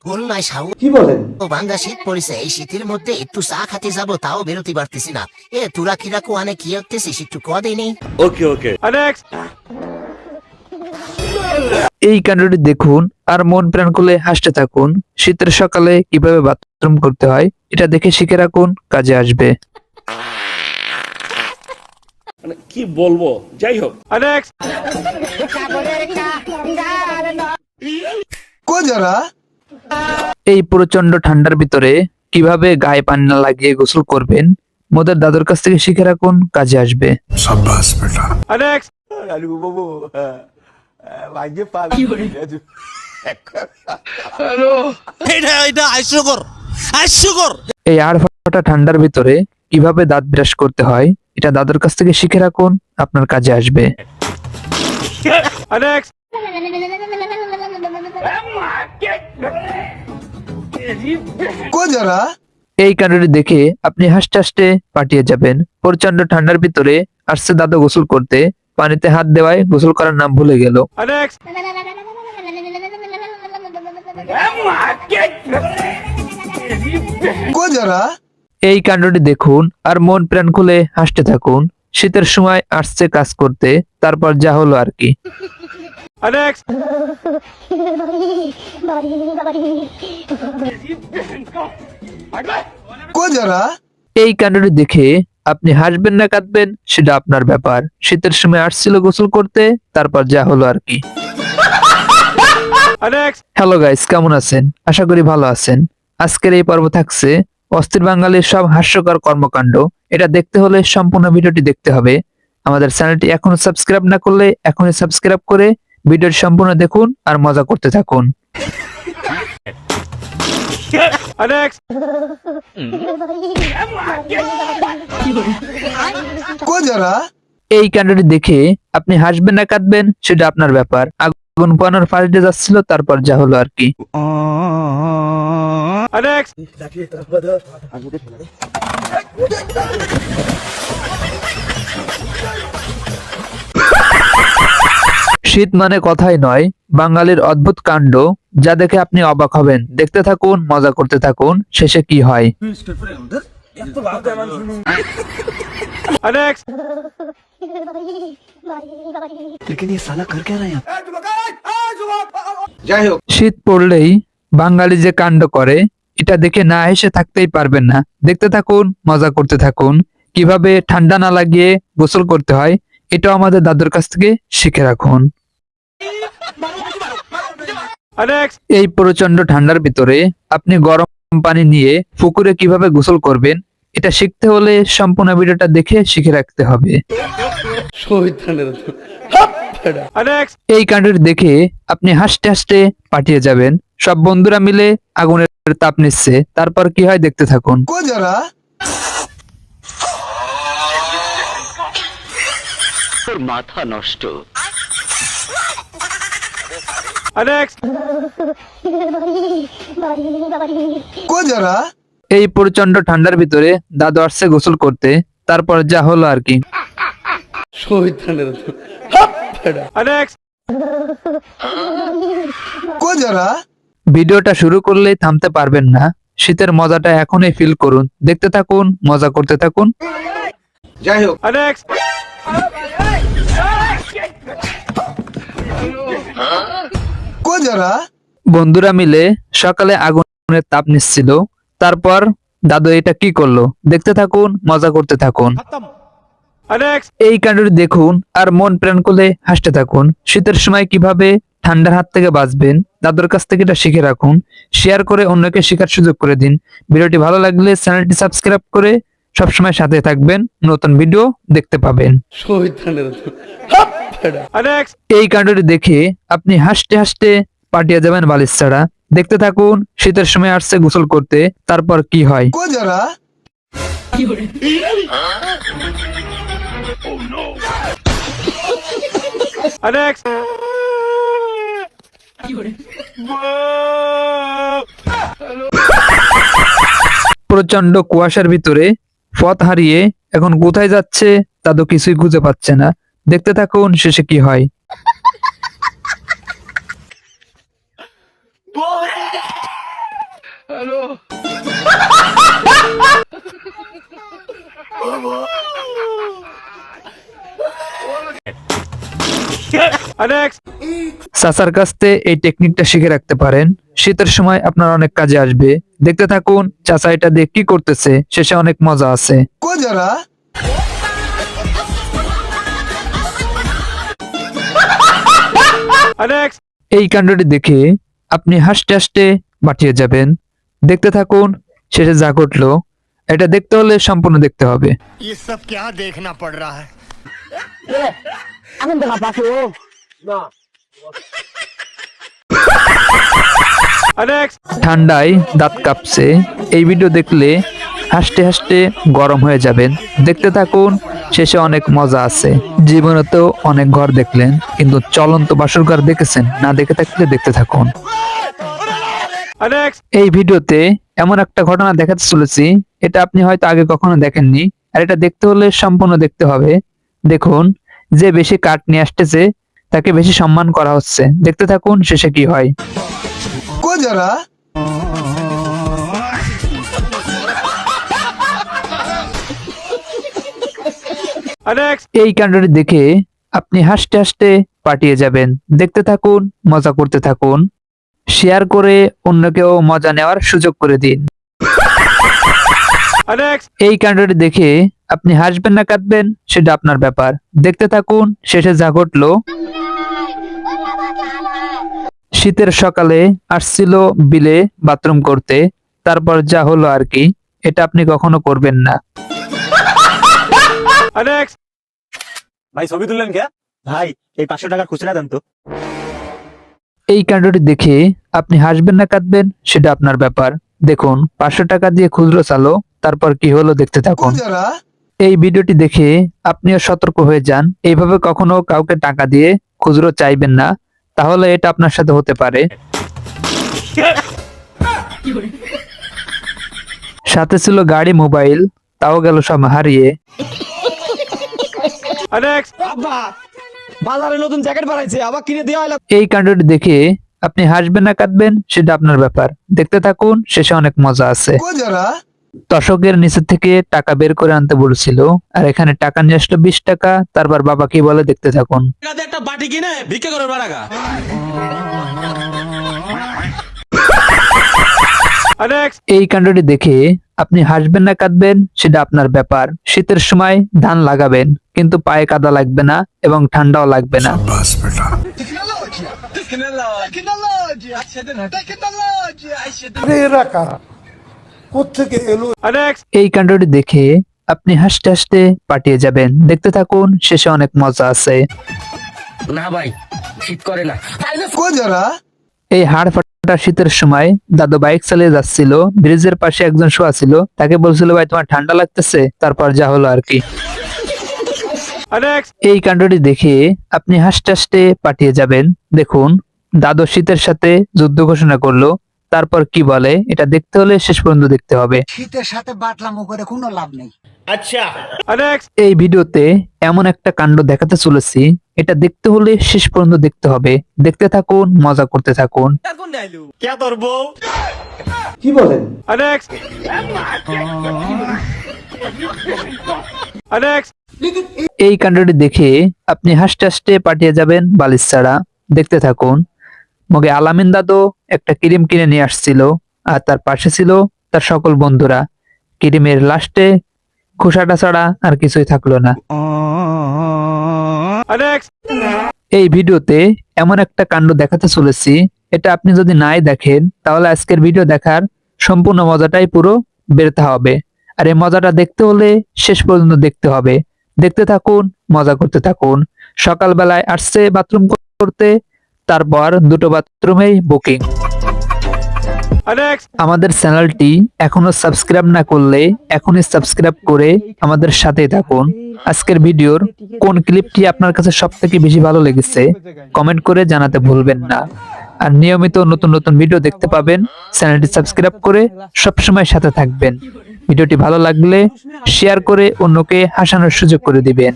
খুলনায় সাউ কি বলেন? ভাঙ্গা শীত পড়েছে। এই শীতের মধ্যে একটু চা খেতে যাব, তাও বেরোতে পারতেছি না। তোরা কিরা কোয়ানে কি হতেছিস একটু কদে নেই। ওকে ওকে নেক্সট। এই কাণ্ডটি দেখুন আর মন প্রাণ খুলে হাসতে থাকুন। শীতের সকালে কিভাবে বাথরুম করতে হয় এটা দেখে শিখে রাখুন, কাজে আসবে। মানে কি বলবো, যাই হোক নেক্সট। কো যারা এই প্রচন্ড ঠান্ডার ভিতরে কিভাবে গায়ে পানি না লাগিয়ে গোসল করবেন মোদের দাদুর কাছ থেকে শিখে রাখুন, কাজে আসবে। शाबाश बेटा। নেক্সট। এই আর ফাটা ঠান্ডার ভিতরে কিভাবে দাঁত ব্রাশ করতে হয় এটা দাদুর কাছ থেকে শিখে রাখুন, আপনার কাজে আসবে। নেক্সট। কো যারা এই কাণ্ডটি দেখে আপনি হাসতে হাসতে পাঠিয়ে যাবেন। প্রচন্ড ঠান্ডার ভিতরে আসছে দাদু গোসল করতে, পানিতে হাত দেওয়ায় গোসল করার নাম ভুলে গেল। নেক্সট। কো যারা এই কাণ্ডটি দেখুন আর মন প্রাণ খুলে হাসতে থাকুন। শীতের সময় আসছে কাজ করতে, তারপর যা হলো আর কি। নেক্সট। কো যারা এই কাণ্ডটি দেখে আপনি হাসবেন না কাঁদবেন সেটা আপনার ব্যাপার। শীতের সময় আসছিল গোসল করতে, তারপর যা হলো আর কি। নেক্সট। হ্যালো গাইস, কেমন আছেন? আশা করি ভালো আছেন। আজকের এই পর্ব থাকছে অস্থির বাঙালির সব হাস্যকর কর্মকাণ্ড। এটা দেখতে হলে সম্পূর্ণ ভিডিওটি দেখতে হবে। আমাদের চ্যানেলটি এখনো সাবস্ক্রাইব না করলে এখনই সাবস্ক্রাইব করে ভিডিওটি সম্পূর্ণ দেখুন আর মজা করতে থাকুন। নেক্সট। কো যারা এই কাণ্ডটি দেখে আপনি হাসবেন না কাঁদবেন সেটা আপনার ব্যাপার। আগুন পোয়ানোর ফার্স্ট ডে যাচ্ছিল, তারপর যা হলো আর কি। নেক্সট। শীত মানে কথাই নয়, বাঙালির অদ্ভুত কাণ্ড, যা দেখে আপনি অবাক হবেন। দেখতে থাকুন, মজা করতে থাকুন, শেষে কি হয়। নেক্সট। যাই হোক শীত পড়লেই বাঙালি যে কাণ্ড করে এটা দেখে না হেসে থাকতেই পারবেন না। দেখতে থাকুন, মজা করতে থাকুন। কিভাবে ঠান্ডা না লাগিয়ে গোসল করতে হয় এটাও আমাদের দাদুর কাছ থেকে শিখে রাখুন। নেক্সট। এই প্রচন্ড ঠান্ডার ভিতরে আপনি গরম পানি নিয়ে পুকুরে কিভাবে গোসল করবেন এটা শিখতে হলে সম্পূর্ণ ভিডিওটা দেখে শিখে রাখতে হবে। নেক্সট। এই কাণ্ডটি দেখে আপনি হাসতে হাসতে পাঠিয়ে যাবেন। সব বন্ধুরা মিলে আগুনের তাপ নিচ্ছে, তারপর কি হয় দেখতে থাকুন। কো যারা মাথা নষ্ট। নেক্সট। কো যারা এই প্রচন্ড ঠান্ডার ভিতরে দাদু আসছে গোসল করতে, তারপর যা হলো আর কি। নেক্সট। কো যারা ভিডিওটা শুরু করলেই থামতে পারবেন না। শীতের মজাটা এখনই ফিল করুন। দেখতে থাকুন, মজা করতে থাকুন। যাই হোক নেক্সট। কো যারা বন্ধুরা মিলে সকালে আগুনের তাপ নিচ্ছিল, তারপর দাদু এটা কি করলো দেখতে থাকুন, মজা করতে থাকুন। নেক্সট। এই কাণ্ডটি দেখুন আর মন প্রাণ খুলে হাসতে থাকুন। শীতের সময় কিভাবে ঠান্ডার হাত থেকে বাঁচবেন দাদুর কাছ থেকে এটা শিখে রাখুন। শেয়ার করে অন্যকে শেখার সুযোগ করে দিন। ভিডিওটি ভালো লাগলে চ্যানেলটি সাবস্ক্রাইব করে সবসময় সাথে থাকবেন, নতুন ভিডিও দেখতে পাবেন। নেক্সট। এই কাণ্ডটি দেখে আপনি হাসতে হাসতে পাঠিয়ে যাবেন বালিশ ছাড়া। দেখতে থাকুন, শীতের সময় আসছে গোসল করতে, তারপর কি হয়। কো যারা নেক্সট। প্রচন্ড কুয়াশার ভিতরে পথ হারিয়ে এখন কোথায় যাচ্ছে দাদু কিছুই খুঁজে পাচ্ছে না। দেখতে থাকুন, শেষে কি হয়। চাচার কাছ থেকে এই টেকনিকটা শিখে রাখতে পারেন, শীতের সময় আপনার অনেক কাজে আসবে। দেখতে থাকুন চাচা এটা দিয়ে কি করতেছে, শেষে অনেক মজা আছে। को जरा এই কাণ্ডটি দেখে আপনি হাসতে হাসতে পাঠিয়ে যাবেন। দেখতে থাকুন শেষে যা ঘটলো। এটা দেখতে হলে সম্পূর্ণ দেখতে হবে। ये सब क्या देखना पड़ रहा है। ঠান্ডায় দাঁত কাঁপছে, এই ভিডিও দেখলে হাসতে হাসতে গরম হয়ে যাবেন। দেখতে থাকুন শেষে অনেক মজা আছে। জীবনে তো অনেক ঘর দেখলেন, কিন্তু চলন্ত বাসর ঘর দেখেছেন? না দেখে থাকলে দেখতে থাকুন। এই ভিডিওতে এমন একটা ঘটনা দেখাতে চলেছি, এটা আপনি হয়তো আগে কখনো দেখেননি, আর এটা দেখতে হলে সম্পূর্ণ দেখতে হবে। দেখুন, যে বেশি কাঠ নিয়ে আসতেছে তাকে বেশি সম্মান করা হচ্ছে। দেখতে থাকুন শেষে কি হয়। को जरा এই কাণ্ডটি দেখে আপনি হাসতে হাসতে পাঠিয়ে যাবেন। দেখতে থাকুন, মজা করতে থাকুন, শেয়ার করে অন্যকেও মজা নেওয়ার সুযোগ করে দিন। এই কাণ্ডটি দেখে আপনি হাসবেন না কাঁদবেন সেটা আপনার ব্যাপার। দেখতে থাকুন শেষে যা ঘটলো। শীতের সকালে আসছিল বিলে বাথরুম করতে, তারপর যা হলো আর কি, এটা আপনি কখনো করবেন না। ভাই ছবি তুললেন কে? ভাই এই 500 টাকার খুচরা দেন তো। এই কাণ্ডটি দেখে আপনি হাসবেন না কাঁদবেন সেটা আপনার ব্যাপার। দেখুন 500 টাকা দিয়ে খুচরো চালো, তারপর কি হলো দেখতে को থাকুন। जरा এই ভিডিওটি দেখে আপনিও সতর্ক হয়ে যান। এইভাবে কখনো কাউকে টাকা দিয়ে খুচরো চাইবেন না, তাহলে এটা আপনার সাথে হতে পারে। সাথে ছিল গাড়ি, মোবাইল, তাও গেল সব হারিয়ে। বাজারে নতুন জ্যাকেট বানাইছে, আবার কিনে দেওয়া হলো। এই কাণ্ডটি দেখে আপনি হাসবেন না কাঁদবেন সেটা আপনার ব্যাপার। দেখতে থাকুন শেষে অনেক মজা আছে। को जरा দশকের নিচে থেকে টাকা বের করে আনতে বলছিল, আর এখানে টাকা নিয়ে আসলো 20 টাকা। তারপর বাবা কি বলে দেখতে থাকুন। একটা বাটি কিনে ভিক্ষা করে বাড়াগা। এই কাণ্ডটি দেখে আপনি হাসবেন না কাঁদবেন সেটা আপনার ব্যাপার। শীতের সময় ধান লাগাবেন, কিন্তু পায়ে কাদা লাগবে না এবং ঠান্ডাও লাগবে না। এই কাণ্ডটি দেখে আপনি হাসতে হাসতে পাঠিয়ে যাবেন। দেখতে থাকুন শেষে অনেক মজা আছে। না ভাই, শীত করে না। को जरा এই হাড় ফাটা শীতের সময় দাদু বাইক চালিয়ে যাচ্ছিল, ব্রিজের পাশে একজন শোয়া ছিল, তাকে বলছিল ভাই তোমার ঠান্ডা লাগতেছে, তারপর যা হলো আর কি। এই কাণ্ডটি দেখে আপনি হাসতে হাসতে পাঠিয়ে যাবেন। দেখুন দাদু শীতের সাথে যুদ্ধ ঘোষণা করলো, তারপর কি বলে এটা দেখতে হলে শেষ পর্যন্ত দেখতে হবে। শীতের সাথে বাটলামো করে কোনো লাভ নেই। এই ভিডিওতে এমন একটা কাণ্ড দেখাতে চলেছি, এটা দেখতে হলে শেষ পর্যন্ত দেখতে হবে। দেখতে থাকুন, মজা করতে থাকুন। কে তোর বউ? की बोलें এই কাণ্ডটি দেখে আপনি হাসতে হাসতে পাঠিয়ে যাবেন বালিশ ছাড়া। দেখতে থাকুন। মগে আলামিন দাদু একটা ক্রিম কিনে নিয়ে আসছিল, আর তার পাশে ছিল তার সকল বন্ধুরা। ক্রিমের লাস্টে খোসাটা ছাড়া আর কিছুই থাকলো না। এই ভিডিওতে এমন একটা কাণ্ড দেখাতে চলেছি, এটা আপনি যদি নাই দেখেন তাহলে আজকের ভিডিও দেখার সম্পূর্ণ মজাটাই পুরো বেরতে হবে। আর এই মজাটা দেখতে হলে শেষ পর্যন্ত দেখতে হবে। দেখতে থাকুন, মজা করতে থাকুন। সকালবেলায় আসছে বাথরুম করতে, তারপর দুটো বাথরুমেই বুকিং। আমাদের চ্যানেলটি এখনো সাবস্ক্রাইব না করলে এখনই সাবস্ক্রাইব করে আমাদের সাথেই থাকুন। আজকের ভিডিওর কোন ক্লিপটি আপনার কাছে সবথেকে বেশি ভালো লেগেছে কমেন্ট করে জানাতে ভুলবেন না। আর নিয়মিত নতুন নতুন ভিডিও দেখতে পাবেন। চ্যানেলটি সাবস্ক্রাইব করে সবসময় সাথে থাকবেন। ভিডিওটি ভালো লাগলে শেয়ার করে অন্যকে হাসানোর সুযোগ করে দিবেন।